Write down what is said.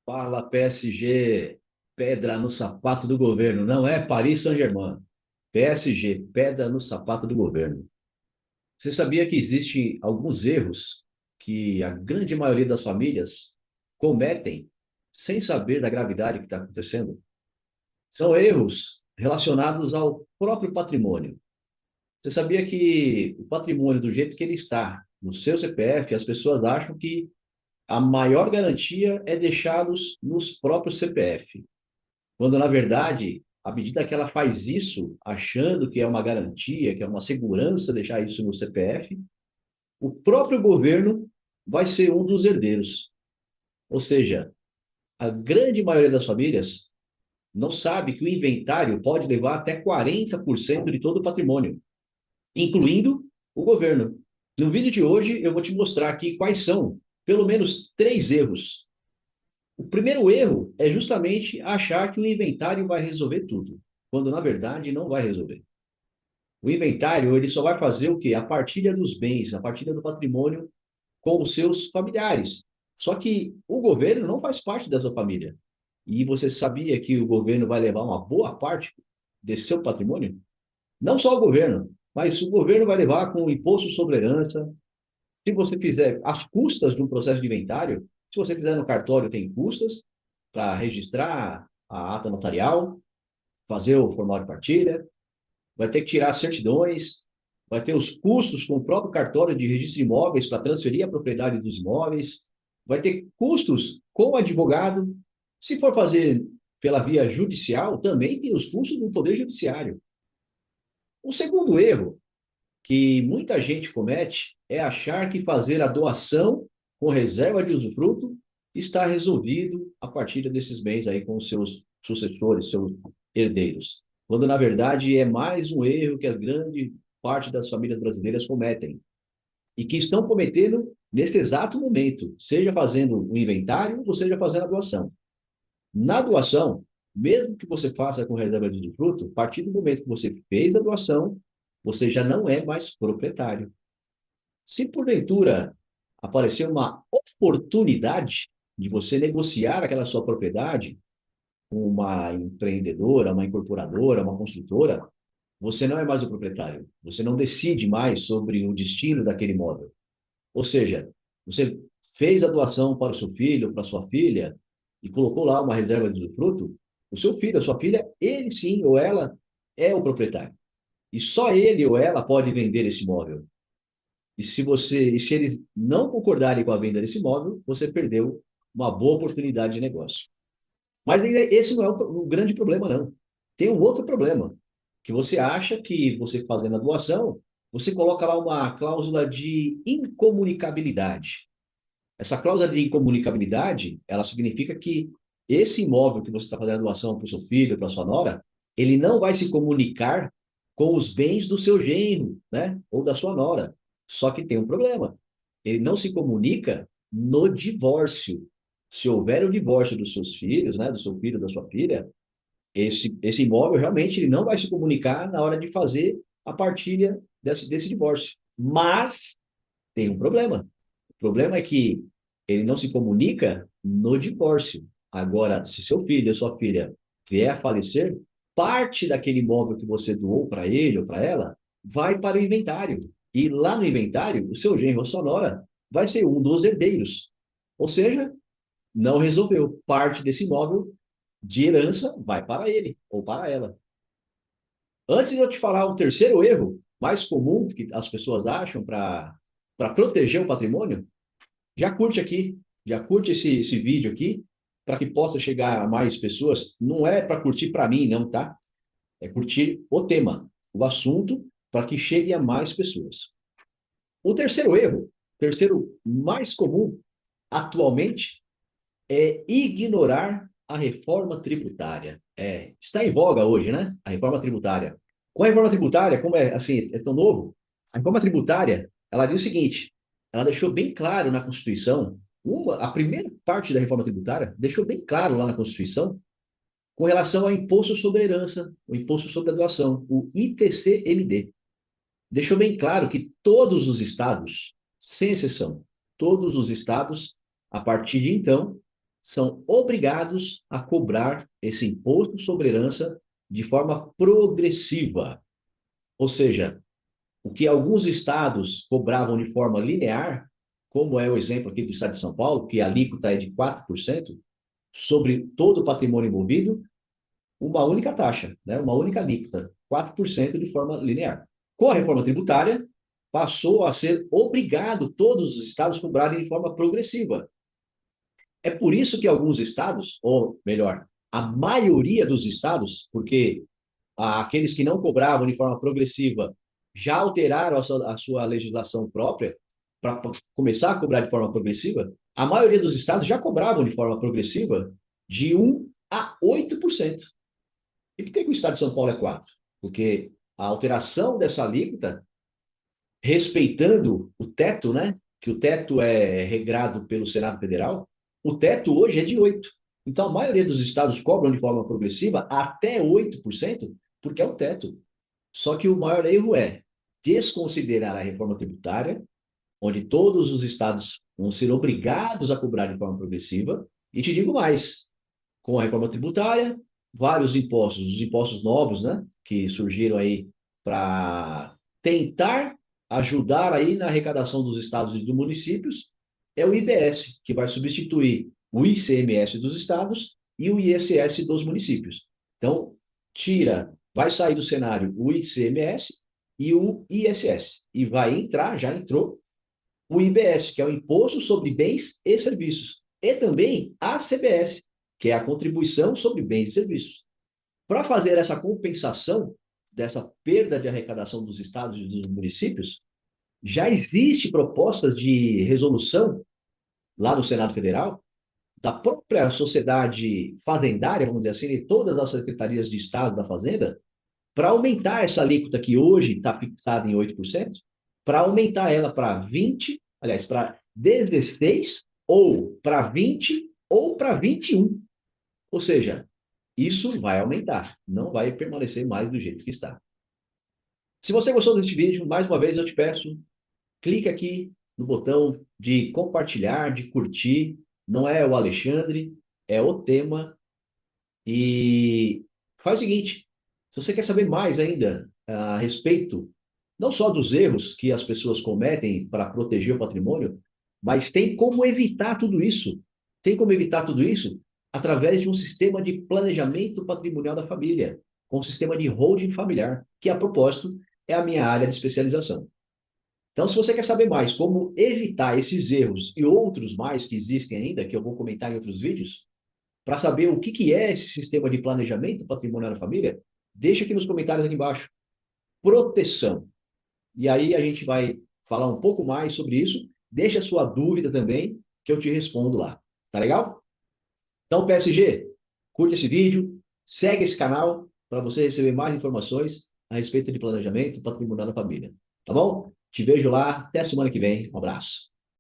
Fala PSG, pedra no sapato do governo. Não é Paris Saint-Germain. PSG, pedra no sapato do governo. Você sabia que existem alguns erros que a grande maioria das famílias cometem sem saber da gravidade que está acontecendo? São erros relacionados ao próprio patrimônio. Você sabia que o patrimônio, do jeito que ele está no seu CPF, as pessoas acham que a maior garantia é deixá-los nos próprios CPF. Quando, na verdade, à medida que ela faz isso, achando que é uma garantia, que é uma segurança deixar isso no CPF, o próprio governo vai ser um dos herdeiros. Ou seja, a grande maioria das famílias não sabe que o inventário pode levar até 40% de todo o patrimônio, incluindo o governo. No vídeo de hoje, eu vou te mostrar aqui quais são, pelo menos, três erros. O primeiro erro é justamente achar que o inventário vai resolver tudo, quando na verdade não vai resolver. O inventário ele só vai fazer o quê? A partilha dos bens, a partilha do patrimônio com os seus familiares. Só que o governo não faz parte dessa família. E você sabia que o governo vai levar uma boa parte desse seu patrimônio? Não só o governo, mas o governo vai levar com o imposto sobre herança. Se você fizer as custas de um processo de inventário, se você fizer no cartório, tem custas para registrar a ata notarial, fazer o formulário de partilha, vai ter que tirar as certidões, vai ter os custos com o próprio cartório de registro de imóveis para transferir a propriedade dos imóveis, vai ter custos com o advogado. Se for fazer pela via judicial, também tem os custos do Poder Judiciário. O segundo erro que muita gente comete é achar que fazer a doação com reserva de usufruto está resolvido a partir desses bens aí com os seus sucessores, seus herdeiros. Quando, na verdade, é mais um erro que a grande parte das famílias brasileiras cometem e que estão cometendo nesse exato momento, seja fazendo o inventário ou seja fazendo a doação. Na doação, mesmo que você faça com reserva de usufruto, a partir do momento que você fez a doação, você já não é mais proprietário. Se porventura aparecer uma oportunidade de você negociar aquela sua propriedade com uma empreendedora, uma incorporadora, uma construtora, você não é mais o proprietário. Você não decide mais sobre o destino daquele imóvel. Ou seja, você fez a doação para o seu filho, para a sua filha, e colocou lá uma reserva de usufruto, o seu filho, a sua filha, ele sim ou ela é o proprietário. E só ele ou ela pode vender esse imóvel. E se eles não concordarem com a venda desse imóvel, você perdeu uma boa oportunidade de negócio. Mas esse não é o grande problema, não. Tem um outro problema, que você acha que você fazendo a doação, você coloca lá uma cláusula de incomunicabilidade. Essa cláusula de incomunicabilidade, ela significa que esse imóvel que você está fazendo a doação para o seu filho, para a sua nora, ele não vai se comunicar com os bens do seu genro, né? Ou da sua nora. Só que tem um problema. Ele não se comunica no divórcio. Se houver o divórcio dos seus filhos, né? Do seu filho, da sua filha, esse imóvel realmente ele não vai se comunicar na hora de fazer a partilha desse divórcio. Mas tem um problema. O problema é que ele não se comunica no divórcio. Agora, se seu filho ou sua filha vier a falecer, parte daquele imóvel que você doou para ele ou para ela vai para o inventário. E lá no inventário, o seu genro ou sua nora vai ser um dos herdeiros. Ou seja, não resolveu. Parte desse imóvel de herança vai para ele ou para ela. Antes de eu te falar o terceiro erro mais comum que as pessoas acham para proteger o patrimônio, já curte aqui, já curte esse vídeo aqui, para que possa chegar a mais pessoas. Não é para curtir para mim, não, tá? É curtir o tema, o assunto, para que chegue a mais pessoas. O terceiro erro, o terceiro mais comum atualmente, é ignorar a reforma tributária. Está em voga hoje, né? A reforma tributária. Com a reforma tributária, como é assim, é tão novo, a reforma tributária, ela diz o seguinte, ela deixou bem claro na Constituição, a primeira parte da reforma tributária deixou bem claro lá na Constituição, com relação ao imposto sobre a herança, o imposto sobre a doação, o ITCMD. Deixou bem claro que todos os estados, sem exceção, todos os estados, a partir de então, são obrigados a cobrar esse imposto sobre herança de forma progressiva. Ou seja, o que alguns estados cobravam de forma linear, como é o exemplo aqui do estado de São Paulo, que a alíquota é de 4% sobre todo o patrimônio envolvido, uma única taxa, né? Uma única alíquota, 4% de forma linear. Com a reforma tributária, passou a ser obrigado todos os estados a cobrarem de forma progressiva. É por isso que alguns estados, ou melhor, a maioria dos estados, porque aqueles que não cobravam de forma progressiva já alteraram a sua legislação própria para começar a cobrar de forma progressiva, a maioria dos estados já cobravam de forma progressiva de 1 a 8%. E por que o estado de São Paulo é 4%? Porque a alteração dessa alíquota, respeitando o teto, né? Que o teto é regrado pelo Senado Federal, o teto hoje é de 8%. Então, a maioria dos estados cobram de forma progressiva até 8%, porque é o teto. Só que o maior erro é desconsiderar a reforma tributária, onde todos os estados vão ser obrigados a cobrar de forma progressiva. E te digo mais, com a reforma tributária, vários impostos, os impostos novos, né, que surgiram aí para tentar ajudar aí na arrecadação dos estados e dos municípios, é o IBS, que vai substituir o ICMS dos estados e o ISS dos municípios. Então, vai sair do cenário o ICMS e o ISS, e vai entrar, já entrou, o IBS, que é o Imposto sobre Bens e Serviços, e também a CBS, que é a Contribuição sobre Bens e Serviços. Para fazer essa compensação dessa perda de arrecadação dos estados e dos municípios, já existe propostas de resolução lá no Senado Federal, da própria sociedade fazendária, vamos dizer assim, de todas as secretarias de Estado da Fazenda, para aumentar essa alíquota que hoje está fixada em 8%, para aumentar ela para 20%, aliás, para 16%, ou para 20%, ou para 21%. Ou seja, isso vai aumentar, não vai permanecer mais do jeito que está. Se você gostou deste vídeo, mais uma vez eu te peço, clique aqui no botão de compartilhar, de curtir. Não é o Alexandre, é o tema. E faz o seguinte: se você quer saber mais ainda a respeito, não só dos erros que as pessoas cometem para proteger o patrimônio, mas tem como evitar tudo isso. Tem como evitar tudo isso através de um sistema de planejamento patrimonial da família, com um sistema de holding familiar, que, a propósito, é a minha área de especialização. Então, se você quer saber mais como evitar esses erros e outros mais que existem ainda, que eu vou comentar em outros vídeos, para saber o que é esse sistema de planejamento patrimonial da família, deixa aqui nos comentários aqui embaixo. Proteção. E aí a gente vai falar um pouco mais sobre isso. Deixa a sua dúvida também, que eu te respondo lá. Tá legal? Então, PSG, curte esse vídeo, segue esse canal para você receber mais informações a respeito de planejamento patrimonial da família. Tá bom? Te vejo lá. Até semana que vem. Um abraço.